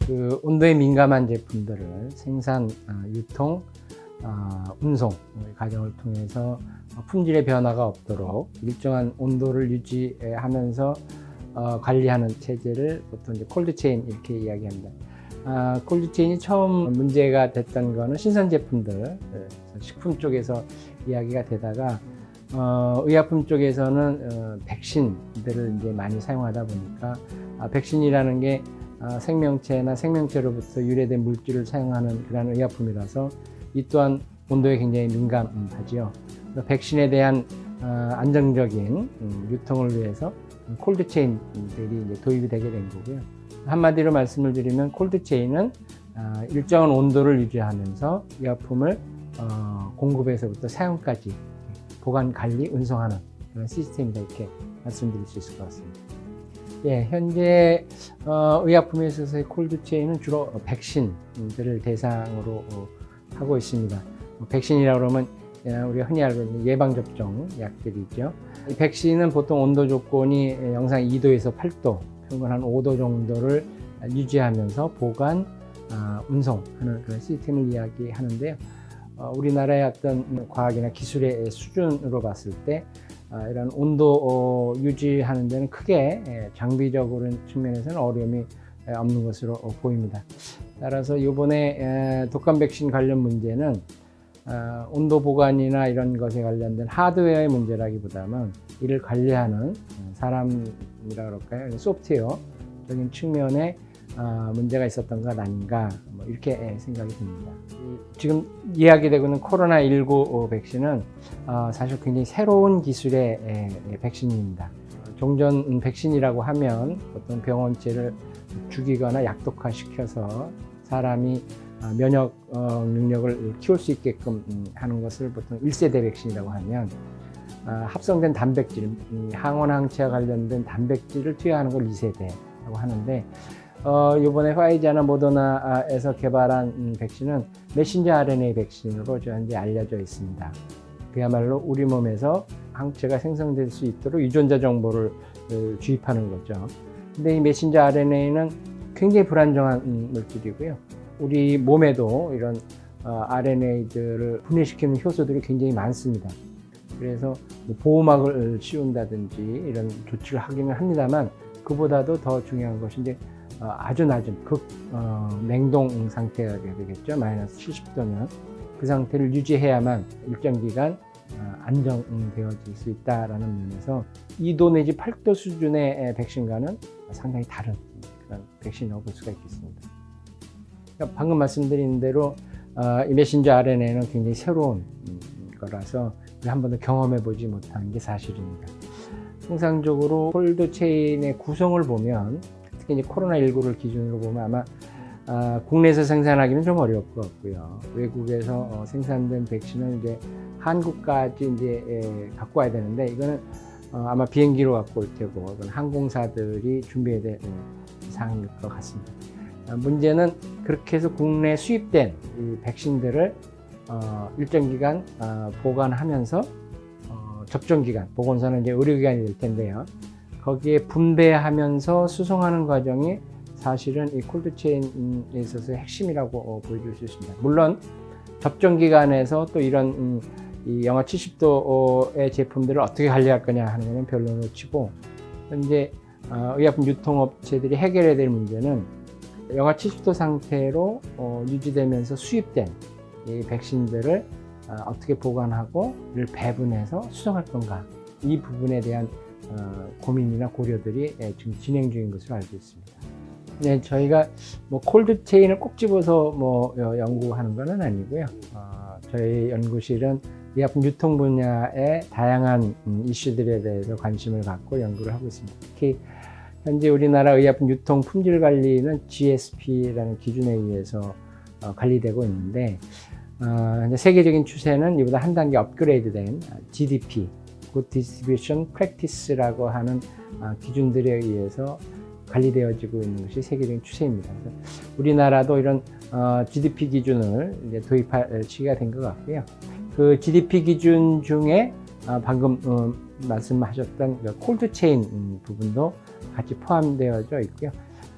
그 온도에 민감한 제품들을 생산, 유통, 운송 과정을 통해서 품질의 변화가 없도록 일정한 온도를 유지하면서 관리하는 체제를 보통 이제 콜드체인 이렇게 이야기합니다. 콜드체인이 처음 문제가 됐던 거는 신선 제품들, 식품 쪽에서 이야기가 되다가 의약품 쪽에서는 백신들을 이제 많이 사용하다 보니까 백신이라는 게 생명체나 생명체로부터 유래된 물질을 사용하는 그런 의약품이라서 이 또한 온도에 굉장히 민감하지요. 백신에 대한 안정적인 유통을 위해서 콜드체인들이 이제 도입이 되게 된 거고요. 한마디로 말씀을 드리면 콜드체인은 일정한 온도를 유지하면서 의약품을 공급에서부터 사용까지 보관, 관리, 운송하는 그런 시스템이다 이렇게 말씀드릴 수 있을 것 같습니다. 예, 현재 의약품에 있어서의 콜드체인은 주로 백신들을 대상으로 하고 있습니다. 백신이라고 그러면 우리가 흔히 알고 있는 예방접종 약들이죠. 이 백신은 보통 온도 조건이 영상 2도에서 8도, 평균 한 5도 정도를 유지하면서 보관, 운송하는 그런 시스템을 이야기하는데요. 우리나라의 어떤 과학이나 기술의 수준으로 봤을 때 이런 온도 유지하는 데는 크게 장비적으로 측면에서는 어려움이 없는 것으로 보입니다. 따라서 이번에 독감 백신 관련 문제는 온도 보관이나 이런 것에 관련된 하드웨어의 문제라기보다는 이를 관리하는 사람이라 그럴까요? 소프트웨어적인 측면에 문제가 있었던 것 아닌가 이렇게 생각이 듭니다. 지금 이야기되고 있는 코로나19 백신은 사실 굉장히 새로운 기술의 백신입니다. 종전 백신이라고 하면 보통 병원체를 죽이거나 약독화시켜서 사람이 면역 능력을 키울 수 있게끔 하는 것을 보통 1세대 백신이라고 하면 합성된 단백질, 항원 항체와 관련된 단백질을 투여하는 걸 2세대라고 하는데 이번에 화이자나 모더나에서 개발한 백신은 메신저 RNA 백신으로 현재 알려져 있습니다. 그야말로 우리 몸에서 항체가 생성될 수 있도록 유전자 정보를 주입하는 거죠. 근데 이 메신저 RNA는 굉장히 불안정한 물질이고요. 우리 몸에도 이런 RNA들을 분해시키는 효소들이 굉장히 많습니다. 그래서 보호막을 씌운다든지 이런 조치를 하기는 합니다만 그보다도 더 중요한 것이 이제 아주 낮은 냉동 상태가 되겠죠. 마이너스 70도면 그 상태를 유지해야만 일정 기간 안정되어질 수 있다라는 면에서 2도 내지 8도 수준의 백신과는 상당히 다른 그런 백신이라고 볼 수가 있겠습니다. 그러니까 방금 말씀드린 대로 이 메신저 RNA는 굉장히 새로운 거라서 한 번도 경험해 보지 못한 게 사실입니다. 통상적으로 콜드체인의 구성을 보면 특히 이제 코로나19를 기준으로 보면 아마 국내에서 생산하기는 좀 어려울 것 같고요. 외국에서 생산된 백신은 이제 한국까지 이제 갖고 와야 되는데 이거는 아마 비행기로 갖고 올 테고 이건 항공사들이 준비해야 될 사항일 것 같습니다. 문제는 그렇게 해서 국내에 수입된 이 백신들을 일정 기간 보관하면서 접종 기간, 보건소는 이제 의료기관이 될 텐데요. 거기에 분배하면서 수송하는 과정이 사실은 이 콜드체인에 있어서 핵심이라고 보여줄 수 있습니다. 물론 접종 기간에서 또 이런 이 영하 70도의 제품들을 어떻게 관리할 거냐 하는 것은 별로로 치고 현재 의약품 유통업체들이 해결해야 될 문제는 영하 70도 상태로 유지되면서 수입된 이 백신들을 어떻게 보관하고 이를 배분해서 수송할 건가 이 부분에 대한 고민이나 고려들이 지금 진행 중인 것으로 알고 있습니다. 네, 저희가 콜드체인을 꼭 집어서 연구하는 것은 아니고요. 저희 연구실은 의약품 유통 분야의 다양한 이슈들에 대해서 관심을 갖고 연구를 하고 있습니다. 특히 현재 우리나라 의약품 유통 품질 관리는 GSP라는 기준에 의해서 관리되고 있는데 세계적인 추세는 이보다 한 단계 업그레이드된 GDP, Good Distribution Practice라고 하는 기준들에 의해서 관리되어지고 있는 것이 세계적인 추세입니다. 그래서 우리나라도 이런 GDP 기준을 이제 도입할 시기가 된 것 같고요. 그 GDP 기준 중에 방금 말씀하셨던 콜드체인 부분도 같이 포함되어져 있고요.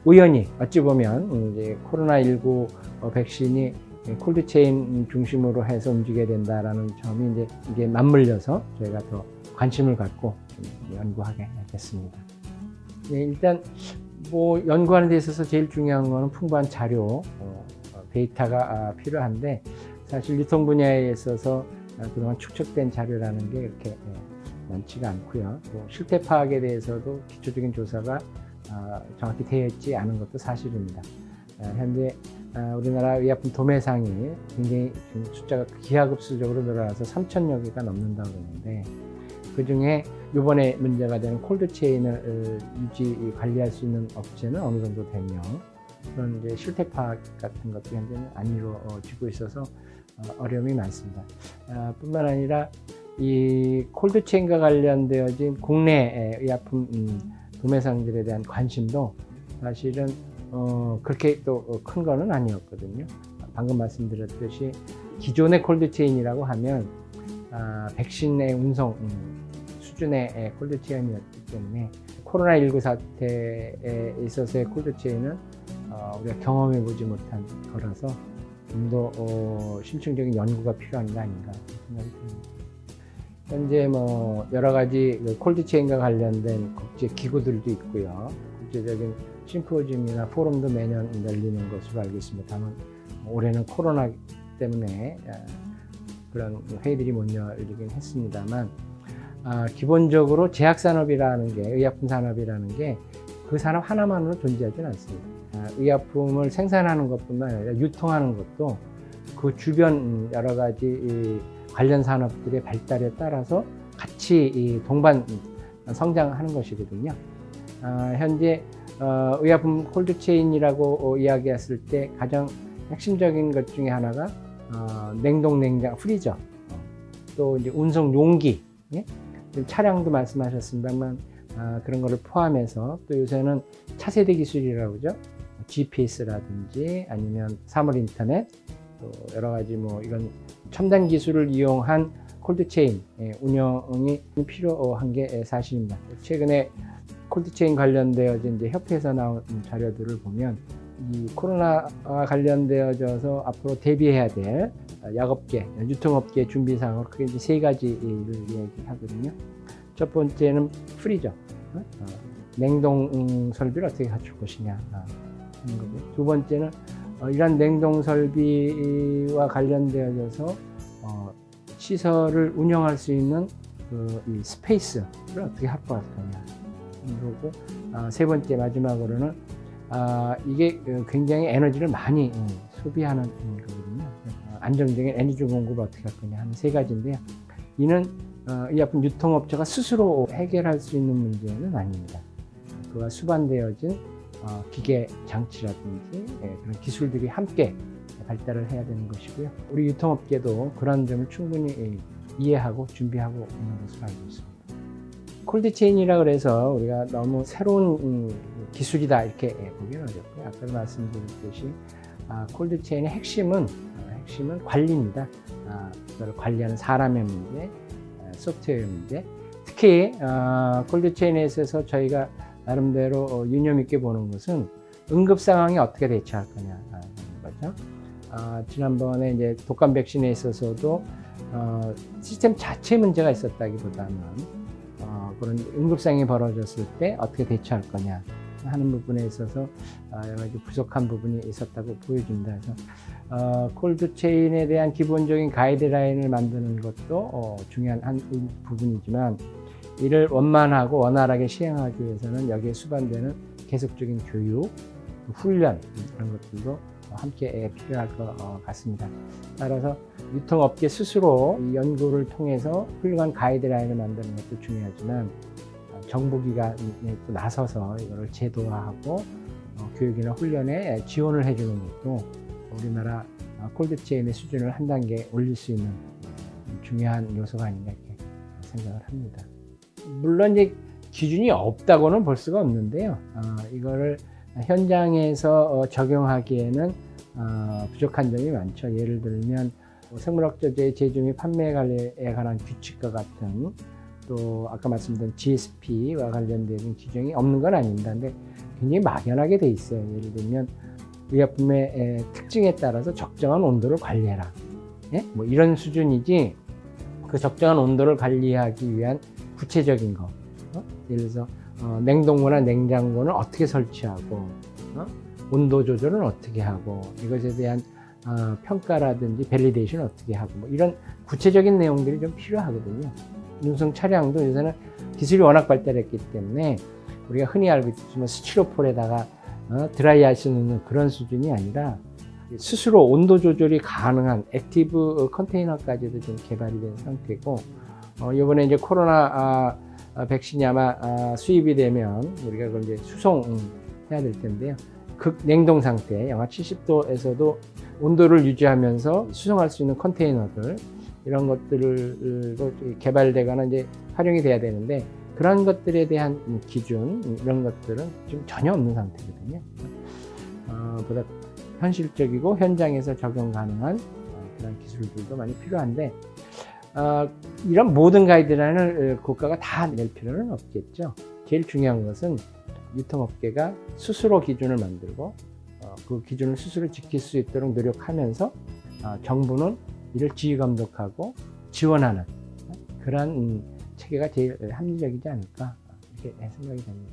우연히 어찌 보면 이제 코로나19 백신이 콜드체인 중심으로 해서 움직여야 된다라는 점이 이제 이게 맞물려서 저희가 더 관심을 갖고 좀 연구하게 됐습니다. 네, 일단 뭐 연구하는 데 있어서 제일 중요한 거는 풍부한 자료, 데이터가 필요한데 사실 유통 분야에 있어서 그동안 축적된 자료라는 게 이렇게 많지가 않고요. 또 실태 파악에 대해서도 기초적인 조사가 정확히 되어 있지 않은 것도 사실입니다. 현재 우리나라 의약품 도매상이 굉장히 지금 숫자가 기하급수적으로 늘어나서 3,000여 개가 넘는다고 그러는데 그중에 이번에 문제가 되는 콜드체인을 유지 관리할 수 있는 업체는 어느 정도 되며 그런 이제 실태 파악 같은 것도 현재는 안 이루어지고 있어서 어려움이 많습니다. 뿐만 아니라 이 콜드체인과 관련되어진 국내 의약품 도매상들에 대한 관심도 사실은 그렇게 또 큰 거는 아니었거든요. 방금 말씀드렸듯이 기존의 콜드체인이라고 하면 백신의 운송 수준의 콜드체인이었기 때문에 코로나19 사태에 있어서의 콜드체인은 우리가 경험해 보지 못한 거라서 좀 더 심층적인 연구가 필요한 게 아닌가 생각이 듭니다. 현재 뭐 여러 가지 콜드체인과 관련된 국제 기구들도 있고요. 국제적인 심포지엄이나 포럼도 매년 열리는 것으로 알고 있습니다. 다만 올해는 코로나 때문에 그런 회의들이 못 열리긴 했습니다만 기본적으로 제약산업이라는 게 의약품 산업이라는 게 그 산업 하나만으로 존재하지는 않습니다. 의약품을 생산하는 것뿐만 아니라 유통하는 것도 그 주변 여러 가지 관련 산업들의 발달에 따라서 같이 동반 성장하는 것이거든요. 현재 의약품 콜드체인이라고 이야기했을 때 가장 핵심적인 것 중에 하나가 냉동, 냉장, 프리저, 또 이제 운송 용기, 예? 차량도 말씀하셨습니다만 그런 거를 포함해서 또 요새는 차세대 기술이라고 그러죠. GPS라든지 아니면 사물 인터넷, 또 여러 가지 뭐 이런 첨단 기술을 이용한 콜드체인 운영이 필요한 게 사실입니다. 최근에 콜드체인 관련되어진 이제 협회에서 나온 자료들을 보면 이 코로나와 관련되어져서 앞으로 대비해야 될 약업계, 유통업계 준비 사항으로 크게 이제 세 가지를 얘기하거든요. 첫 번째는 프리저, 냉동 설비를 어떻게 갖출 것이냐 하는 거고, 두 번째는 이러한 냉동 설비와 관련되어져서 시설을 운영할 수 있는 이 스페이스를 어떻게 확보할 거냐. 그리고 세 번째 마지막으로는 이게 굉장히 에너지를 많이 소비하는 거거든요. 안정적인 에너지 공급을 어떻게 할 거냐 하는 세 가지인데요. 이는 의약품 유통업체가 스스로 해결할 수 있는 문제는 아닙니다. 그와 수반되어진 기계 장치라든지 그런 기술들이 함께 발달을 해야 되는 것이고요. 우리 유통업계도 그런 점을 충분히 이해하고 준비하고 있는 것으로 알고 있습니다. 콜드체인이라 그래서 우리가 너무 새로운 기술이다 이렇게 보기는 어렵고요. 아까도 말씀드렸듯이 콜드체인의 핵심은 관리입니다. 그걸 관리하는 사람의 문제, 소프트웨어 문제. 특히 콜드체인에 있어서 저희가 나름대로 유념 있게 보는 것은 응급 상황에 어떻게 대처할 거냐 하는 거죠. 지난번에 이제 독감 백신에 있어서도 시스템 자체 문제가 있었다기보다는 그런 응급 상황이 벌어졌을 때 어떻게 대처할 거냐 하는 부분에 있어서 여러 가지 부족한 부분이 있었다고 보여집니다. 그래서 콜드체인에 대한 기본적인 가이드라인을 만드는 것도 중요한 한 부분이지만 이를 원만하고 원활하게 시행하기 위해서는 여기에 수반되는 계속적인 교육, 훈련 이런 것들도 함께 필요할 것 같습니다. 따라서 유통업계 스스로 이 연구를 통해서 훌륭한 가이드라인을 만드는 것도 중요하지만 정부기관에 또 나서서 이거를 제도화하고 교육이나 훈련에 지원을 해주는 것도 우리나라 콜드체인의 수준을 한 단계 올릴 수 있는 중요한 요소가 아닌가 이렇게 생각을 합니다. 물론 이제 기준이 없다고는 볼 수가 없는데요. 이거를 현장에서 적용하기에는 부족한 점이 많죠. 예를 들면 생물학적의 제조 및 판매 관리에 관한 규칙과 같은 또 아까 말씀드린 GSP와 관련된 규정이 없는 건 아닙니다. 근데 굉장히 막연하게 돼 있어요. 예를 들면 의약품의 특징에 따라서 적정한 온도를 관리해라. 예? 뭐 이런 수준이지 그 적정한 온도를 관리하기 위한 구체적인 거. 예를 들어서 냉동고나 냉장고는 어떻게 설치하고 온도 조절은 어떻게 하고 이것에 대한 평가라든지 밸리데이션 어떻게 하고 뭐 이런 구체적인 내용들이 좀 필요하거든요. 운송 차량도 요새는 기술이 워낙 발달했기 때문에 우리가 흔히 알고 있지만 스티로폴에다가 드라이할 수 있는 그런 수준이 아니라 스스로 온도 조절이 가능한 액티브 컨테이너까지도 좀 개발이 된 상태고 이번에 이제 코로나 백신이 아마 수입이 되면 우리가 그걸 이제 수송해야 될 텐데요. 극냉동 상태, 영하 70도에서도 온도를 유지하면서 수송할 수 있는 컨테이너들 이런 것들도 개발되거나 이제 활용이 돼야 되는데 그런 것들에 대한 기준 이런 것들은 지금 전혀 없는 상태거든요. 보다 현실적이고 현장에서 적용 가능한 그런 기술들도 많이 필요한데 이런 모든 가이드라인을 국가가 다 낼 필요는 없겠죠. 제일 중요한 것은 유통업계가 스스로 기준을 만들고 그 기준을 스스로 지킬 수 있도록 노력하면서 정부는 이를 지휘감독하고 지원하는 그런 체계가 제일 합리적이지 않을까 이렇게 생각이 됩니다.